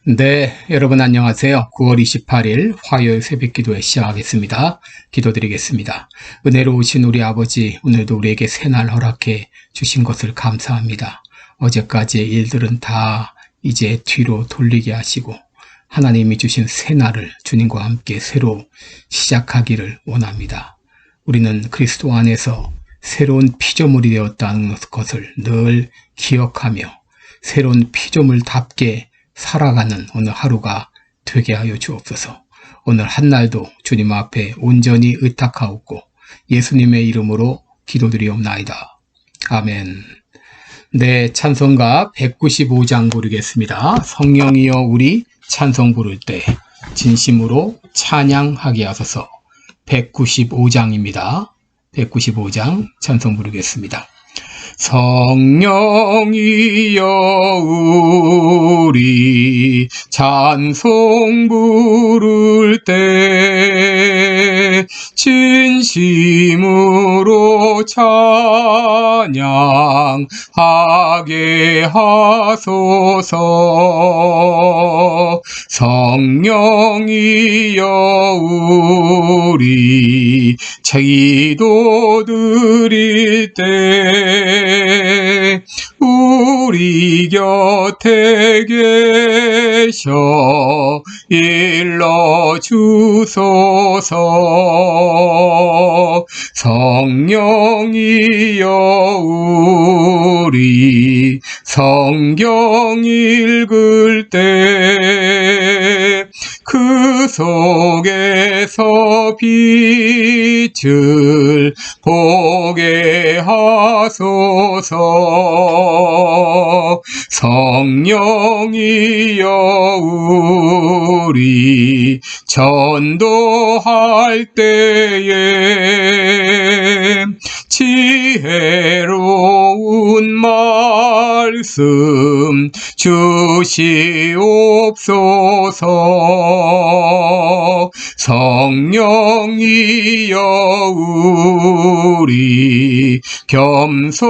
네, 여러분 안녕하세요. 9월 28일 화요일 새벽기도회 시작하겠습니다. 기도드리겠습니다. 은혜로우신 우리 아버지, 오늘도 우리에게 새날 허락해 주신 것을 감사합니다. 어제까지의 일들은 다 이제 뒤로 돌리게 하시고 하나님이 주신 새날을 주님과 함께 새로 시작하기를 원합니다. 우리는 그리스도 안에서 새로운 피조물이 되었다는 것을 늘 기억하며 새로운 피조물답게 살아가는 오늘 하루가 되게 하여 주옵소서. 오늘 한날도 주님 앞에 온전히 의탁하옵고 예수님의 이름으로 기도드리옵나이다. 아멘. 네, 찬송가 195장 부르겠습니다. 성령이여 우리 찬송 부를 때 진심으로 찬양하게 하소서. 195장입니다. 195장 찬송 부르겠습니다. 성령이여 우리 찬송 부를 때 진심으로 찬양하게 하소서. 성령이여 우리 기도 드릴 때 우리 곁에 계셔 일러주소서. 성령이여 우리 성경 읽을 때 그 속에서 빛을 보게 하소서. 성령이여 우리 전도할 때에 지혜로운 말씀 주시옵소서. 성령이여 우리 겸손해져서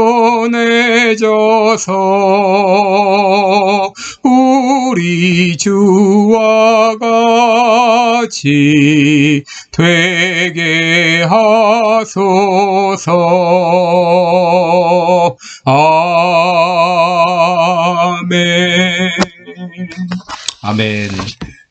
우리 주와 같이 되게 하소서. 아멘. 아멘.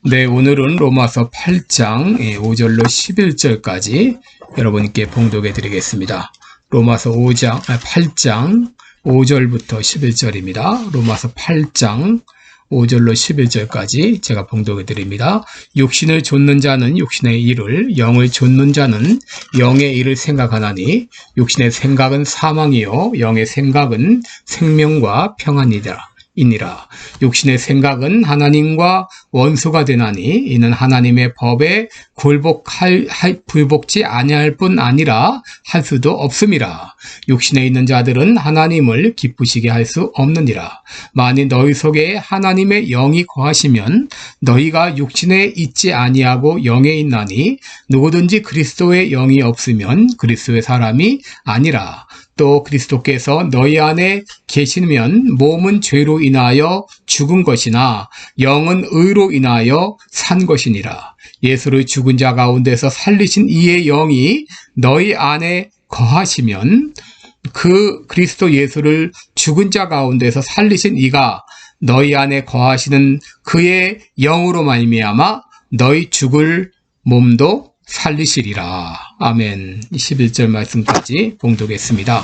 네, 오늘은 로마서 8장 5절로 11절까지 여러분께 봉독해 드리겠습니다. 로마서 8장 5절부터 11절입니다. 로마서 8장 5절로 11절까지 제가 봉독해 드립니다. 육신을 좇는 자는 육신의 일을, 영을 좇는 자는 영의 일을 생각하나니 육신의 생각은 사망이요 영의 생각은 생명과 평안이니라. 육신의 생각은 하나님과 원수가 되나니 이는 하나님의 법에 굴복지 아니할 뿐 아니라 할 수도 없음이라. 육신에 있는 자들은 하나님을 기쁘시게 할 수 없느니라. 만일 너희 속에 하나님의 영이 거하시면 너희가 육신에 있지 아니하고 영에 있나니 누구든지 그리스도의 영이 없으면 그리스도의 사람이 아니라. 또 그리스도께서 너희 안에 계시면 몸은 죄로 인하여 죽은 것이나 영은 의로 인하여 산 것이니라. 예수를 죽은 자 가운데서 살리신 이의 영이 너희 안에 거하시면 그 그리스도 예수를 죽은 자 가운데서 살리신 이가 너희 안에 거하시는 그의 영으로 말미암아 너희 죽을 몸도 살리시리라. 아멘. 11절 말씀까지 봉독했습니다.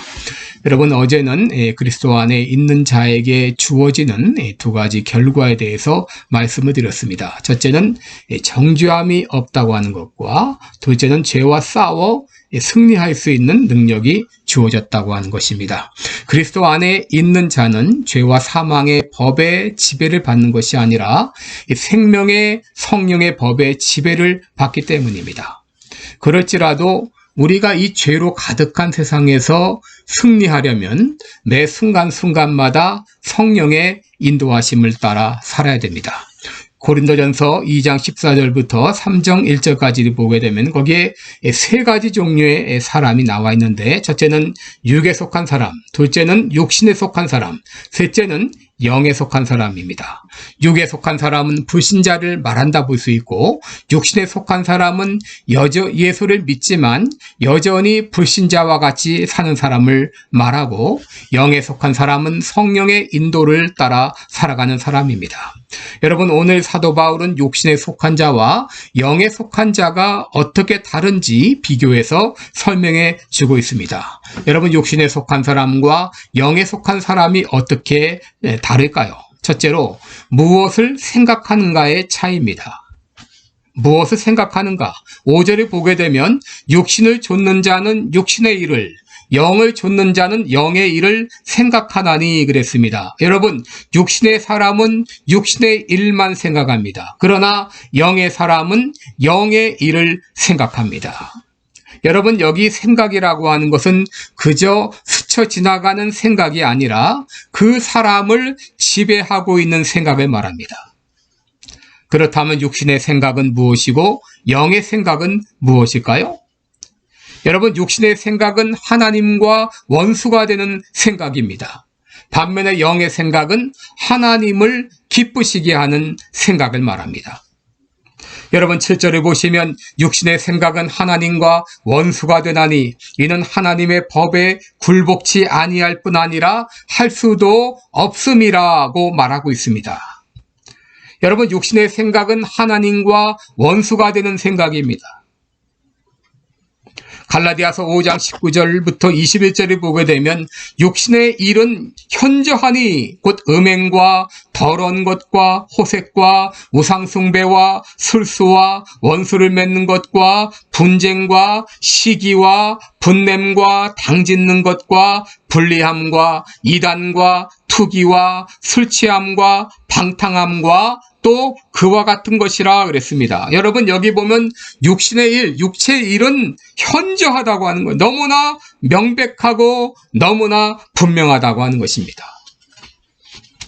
여러분, 어제는 그리스도 안에 있는 자에게 주어지는 두 가지 결과에 대해서 말씀을 드렸습니다. 첫째는 정죄함이 없다고 하는 것과 둘째는 죄와 싸워 승리할 수 있는 능력이 주어졌다고 하는 것입니다. 그리스도 안에 있는 자는 죄와 사망의 법의 지배를 받는 것이 아니라 생명의 성령의 법의 지배를 받기 때문입니다. 그럴지라도 우리가 이 죄로 가득한 세상에서 승리하려면 매 순간순간마다 성령의 인도하심을 따라 살아야 됩니다. 고린도전서 2장 14절부터 3장 1절까지 보게 되면 거기에 세 가지 종류의 사람이 나와 있는데, 첫째는 육에 속한 사람, 둘째는 육신에 속한 사람, 셋째는 영에 속한 사람입니다. 육에 속한 사람은 불신자를 말한다 볼 수 있고, 육신에 속한 사람은 예수를 믿지만 여전히 불신자와 같이 사는 사람을 말하고, 영에 속한 사람은 성령의 인도를 따라 살아가는 사람입니다. 여러분, 오늘 사도 바울은 육신에 속한 자와 영에 속한 자가 어떻게 다른지 비교해서 설명해 주고 있습니다. 여러분, 육신에 속한 사람과 영에 속한 사람이 어떻게 다를까요? 첫째로, 무엇을 생각하는가의 차이입니다. 무엇을 생각하는가? 5절을 보게 되면 육신을 좇는 자는 육신의 일을, 영을 좇는 자는 영의 일을 생각하나니 그랬습니다. 여러분, 육신의 사람은 육신의 일만 생각합니다. 그러나 영의 사람은 영의 일을 생각합니다. 여러분, 여기 생각이라고 하는 것은 그저 스쳐 지나가는 생각이 아니라 그 사람을 지배하고 있는 생각을 말합니다. 그렇다면 육신의 생각은 무엇이고 영의 생각은 무엇일까요? 여러분, 육신의 생각은 하나님과 원수가 되는 생각입니다. 반면에 영의 생각은 하나님을 기쁘시게 하는 생각을 말합니다. 여러분, 7절을 보시면 육신의 생각은 하나님과 원수가 되나니 이는 하나님의 법에 굴복치 아니할 뿐 아니라 할 수도 없음이라고 말하고 있습니다. 여러분, 육신의 생각은 하나님과 원수가 되는 생각입니다. 갈라디아서 5장 19절부터 21절을 보게 되면 육신의 일은 현저하니 곧 음행과 더러운 것과 호색과 우상숭배와 술수와 원수를 맺는 것과 분쟁과 시기와 분냄과 당짓는 것과 불리함과 이단과 투기와 술취함과 방탕함과 또 그와 같은 것이라 그랬습니다. 여러분, 여기 보면 육신의 일, 육체의 일은 현저하다고 하는 거예요. 너무나 명백하고 너무나 분명하다고 하는 것입니다.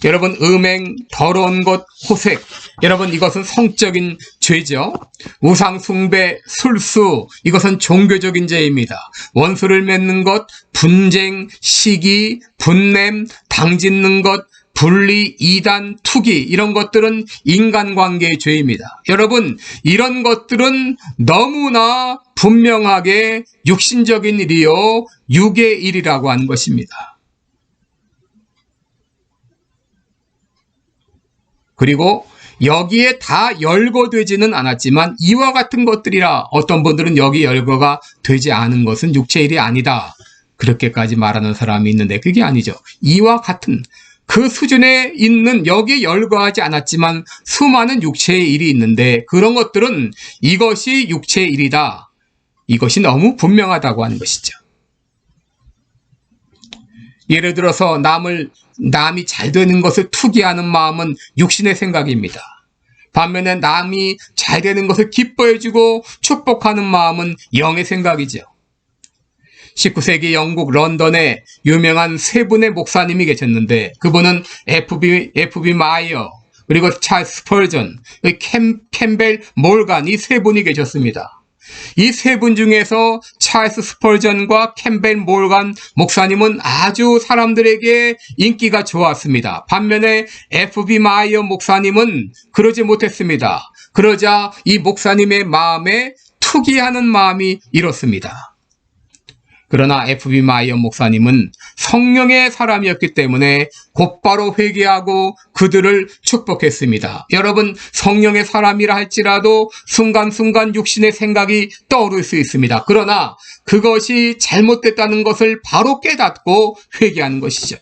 여러분, 음행, 더러운 것, 호색, 여러분, 이것은 성적인 죄죠. 우상 숭배, 술수, 이것은 종교적인 죄입니다. 원수를 맺는 것, 분쟁, 시기, 분냄, 당짓는 것, 분리, 이단, 투기, 이런 것들은 인간관계의 죄입니다. 여러분, 이런 것들은 너무나 분명하게 육신적인 일이요, 육의 일이라고 하는 것입니다. 그리고 여기에 다 열거되지는 않았지만 이와 같은 것들이라, 어떤 분들은 여기 열거가 되지 않은 것은 육체의 일이 아니다, 그렇게까지 말하는 사람이 있는데 그게 아니죠. 이와 같은 그 수준에 있는, 여기에 열거하지 않았지만 수많은 육체의 일이 있는데 그런 것들은 이것이 육체의 일이다, 이것이 너무 분명하다고 하는 것이죠. 예를 들어서 남이 잘 되는 것을 투기하는 마음은 육신의 생각입니다. 반면에 남이 잘 되는 것을 기뻐해주고 축복하는 마음은 영의 생각이죠. 19세기 영국 런던에 유명한 세 분의 목사님이 계셨는데 그분은 F.B. 마이어, 그리고 찰스 스펄전, 캠벨 몰간, 이 세 분이 계셨습니다. 이 세 분 중에서 찰스 스펄전과 캠벨 몰간 목사님은 아주 사람들에게 인기가 좋았습니다. 반면에 F.B. 마이어 목사님은 그러지 못했습니다. 그러자 이 목사님의 마음에 투기하는 마음이 일었습니다. 그러나 F.B. 마이어 목사님은 성령의 사람이었기 때문에 곧바로 회개하고 그들을 축복했습니다. 여러분, 성령의 사람이라 할지라도 순간순간 육신의 생각이 떠오를 수 있습니다. 그러나 그것이 잘못됐다는 것을 바로 깨닫고 회개하는 것이죠.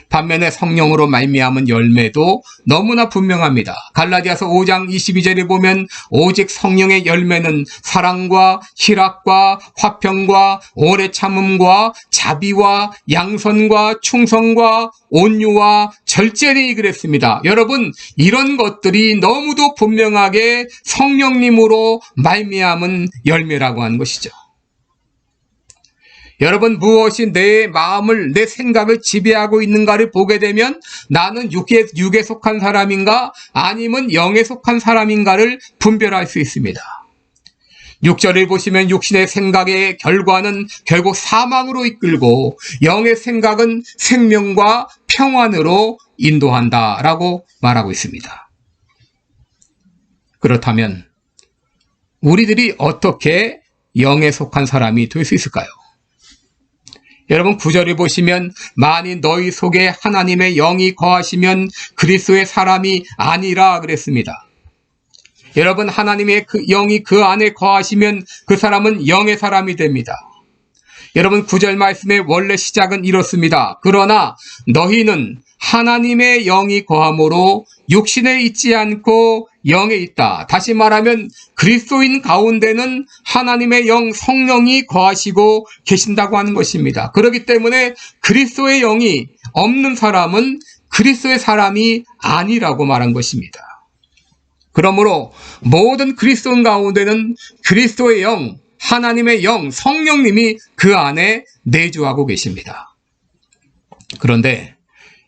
반면에 성령으로 말미암은 열매도 너무나 분명합니다. 갈라디아서 5장 22절에 보면 오직 성령의 열매는 사랑과 희락과 화평과 오래 참음과 자비와 양선과 충성과 온유와 절제니 그랬습니다. 여러분, 이런 것들이 너무도 분명하게 성령님으로 말미암은 열매라고 하는 것이죠. 여러분, 무엇이 내 마음을, 내 생각을 지배하고 있는가를 보게 되면 나는 육에 속한 사람인가 아니면 영에 속한 사람인가를 분별할 수 있습니다. 6절을 보시면 육신의 생각의 결과는 결국 사망으로 이끌고 영의 생각은 생명과 평안으로 인도한다라고 말하고 있습니다. 그렇다면 우리들이 어떻게 영에 속한 사람이 될 수 있을까요? 여러분 9절을 보시면 만일 너희 속에 하나님의 영이 거하시면 그리스도의 사람이 아니라 그랬습니다. 여러분 하나님의 영이 그 안에 거하시면 그 사람은 영의 사람이 됩니다. 여러분 9절 말씀의 원래 시작은 이렇습니다. 그러나 너희는 하나님의 영이 거함으로 육신에 있지 않고 영에 있다. 다시 말하면 그리스도인 가운데는 하나님의 영 성령이 거하시고 계신다고 하는 것입니다. 그렇기 때문에 그리스도의 영이 없는 사람은 그리스도의 사람이 아니라고 말한 것입니다. 그러므로 모든 그리스도인 가운데는 그리스도의 영, 하나님의 영, 성령님이 그 안에 내주하고 계십니다. 그런데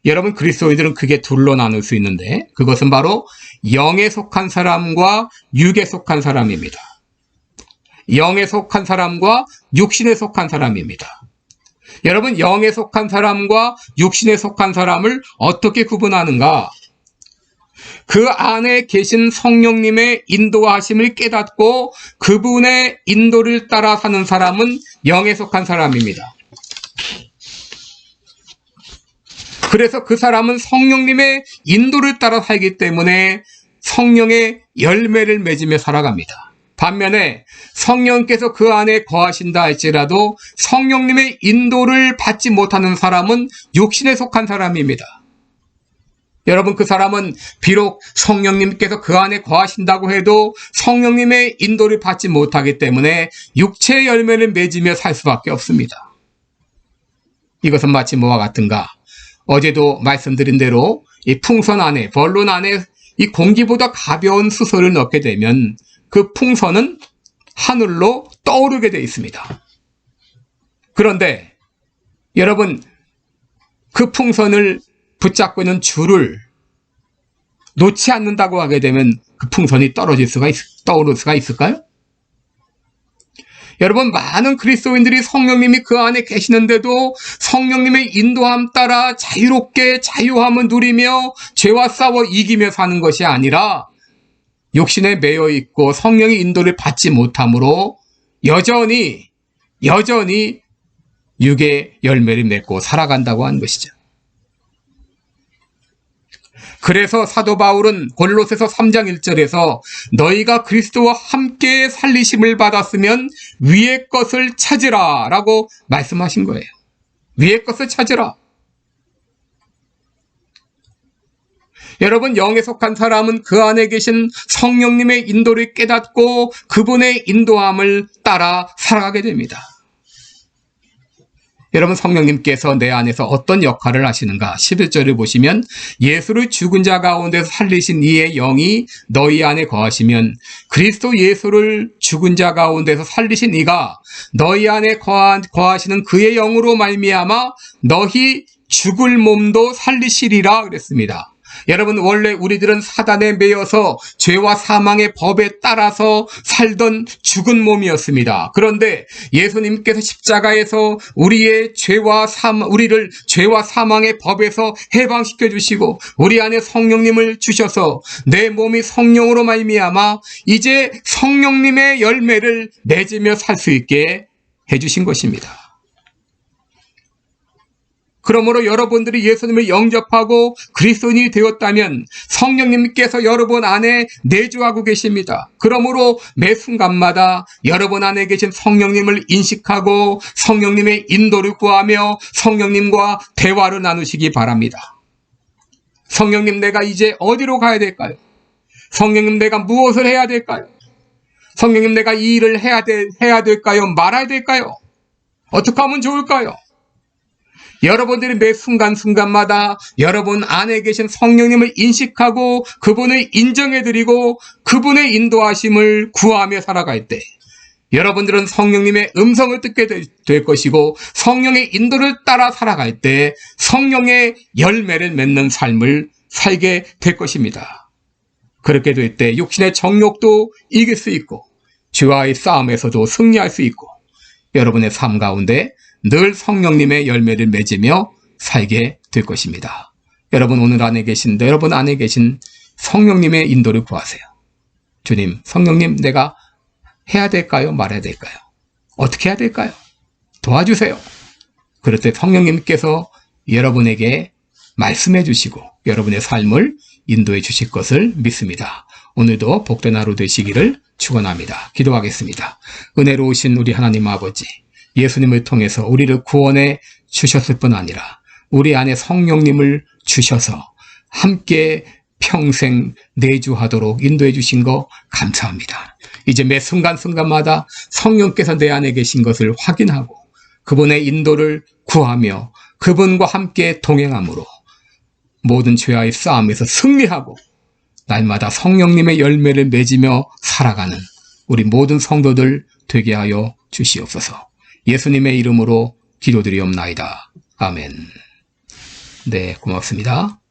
여러분 그리스도인들은 크게 둘로 나눌 수 있는데 그것은 바로 영에 속한 사람과 육에 속한 사람입니다. 영에 속한 사람과 육신에 속한 사람입니다. 여러분 영에 속한 사람과 육신에 속한 사람을 어떻게 구분하는가? 그 안에 계신 성령님의 인도하심을 깨닫고 그분의 인도를 따라 사는 사람은 영에 속한 사람입니다. 그래서 그 사람은 성령님의 인도를 따라 살기 때문에 성령의 열매를 맺으며 살아갑니다. 반면에 성령께서 그 안에 거하신다 할지라도 성령님의 인도를 받지 못하는 사람은 육신에 속한 사람입니다. 여러분 그 사람은 비록 성령님께서 그 안에 거하신다고 해도 성령님의 인도를 받지 못하기 때문에 육체의 열매를 맺으며 살 수밖에 없습니다. 이것은 마치 뭐와 같은가? 어제도 말씀드린 대로 이 풍선 안에, 벌론 안에 이 공기보다 가벼운 수소를 넣게 되면 그 풍선은 하늘로 떠오르게 되어 있습니다. 그런데 여러분 그 풍선을 붙잡고 있는 줄을 놓지 않는다고 하게 되면 그 풍선이 떠오를 수가 있을까요? 여러분 많은 그리스도인들이 성령님이 그 안에 계시는데도 성령님의 인도함 따라 자유롭게 자유함을 누리며 죄와 싸워 이기며 사는 것이 아니라 욕심에 매여 있고 성령의 인도를 받지 못함으로 여전히 육의 열매를 맺고 살아간다고 하는 것이죠. 그래서 사도 바울은 골로새서 3장 1절에서 너희가 그리스도와 함께 살리심을 받았으면 위의 것을 찾으라 라고 말씀하신 거예요. 위의 것을 찾으라. 여러분 영에 속한 사람은 그 안에 계신 성령님의 인도를 깨닫고 그분의 인도함을 따라 살아가게 됩니다. 여러분 성령님께서 내 안에서 어떤 역할을 하시는가? 11절을 보시면 예수를 죽은 자 가운데서 살리신 이의 영이 너희 안에 거하시면 그리스도 예수를 죽은 자 가운데서 살리신 이가 너희 안에 거하시는 그의 영으로 말미암아 너희 죽을 몸도 살리시리라 그랬습니다. 여러분 원래 우리들은 사단에 매여서 죄와 사망의 법에 따라서 살던 죽은 몸이었습니다. 그런데 예수님께서 십자가에서 우리를 죄와 사망의 법에서 해방시켜 주시고 우리 안에 성령님을 주셔서 내 몸이 성령으로 말미암아 이제 성령님의 열매를 맺으며 살 수 있게 해주신 것입니다. 그러므로 여러분들이 예수님을 영접하고 그리스도인이 되었다면 성령님께서 여러분 안에 내주하고 계십니다. 그러므로 매 순간마다 여러분 안에 계신 성령님을 인식하고 성령님의 인도를 구하며 성령님과 대화를 나누시기 바랍니다. 성령님 내가 이제 어디로 가야 될까요? 성령님 내가 무엇을 해야 될까요? 성령님 내가 이 일을 해야 될까요? 말아야 될까요? 어떻게 하면 좋을까요? 여러분들이 매 순간순간마다 여러분 안에 계신 성령님을 인식하고 그분을 인정해드리고 그분의 인도하심을 구하며 살아갈 때 여러분들은 성령님의 음성을 듣게 될 것이고 성령의 인도를 따라 살아갈 때 성령의 열매를 맺는 삶을 살게 될 것입니다. 그렇게 될 때 육신의 정욕도 이길 수 있고 죄와의 싸움에서도 승리할 수 있고 여러분의 삶 가운데 늘 성령님의 열매를 맺으며 살게 될 것입니다. 여러분 오늘 안에 계신데 여러분 안에 계신 성령님의 인도를 구하세요. 주님, 성령님 내가 해야 될까요? 말해야 될까요? 어떻게 해야 될까요? 도와주세요. 그럴 때 성령님께서 여러분에게 말씀해 주시고 여러분의 삶을 인도해 주실 것을 믿습니다. 오늘도 복된 하루 되시기를 축원합니다. 기도하겠습니다. 은혜로우신 우리 하나님 아버지, 예수님을 통해서 우리를 구원해 주셨을 뿐 아니라 우리 안에 성령님을 주셔서 함께 평생 내주하도록 인도해 주신 거 감사합니다. 이제 매 순간순간마다 성령께서 내 안에 계신 것을 확인하고 그분의 인도를 구하며 그분과 함께 동행함으로 모든 죄와의 싸움에서 승리하고 날마다 성령님의 열매를 맺으며 살아가는 우리 모든 성도들 되게 하여 주시옵소서. 예수님의 이름으로 기도드리옵나이다. 아멘. 네, 고맙습니다.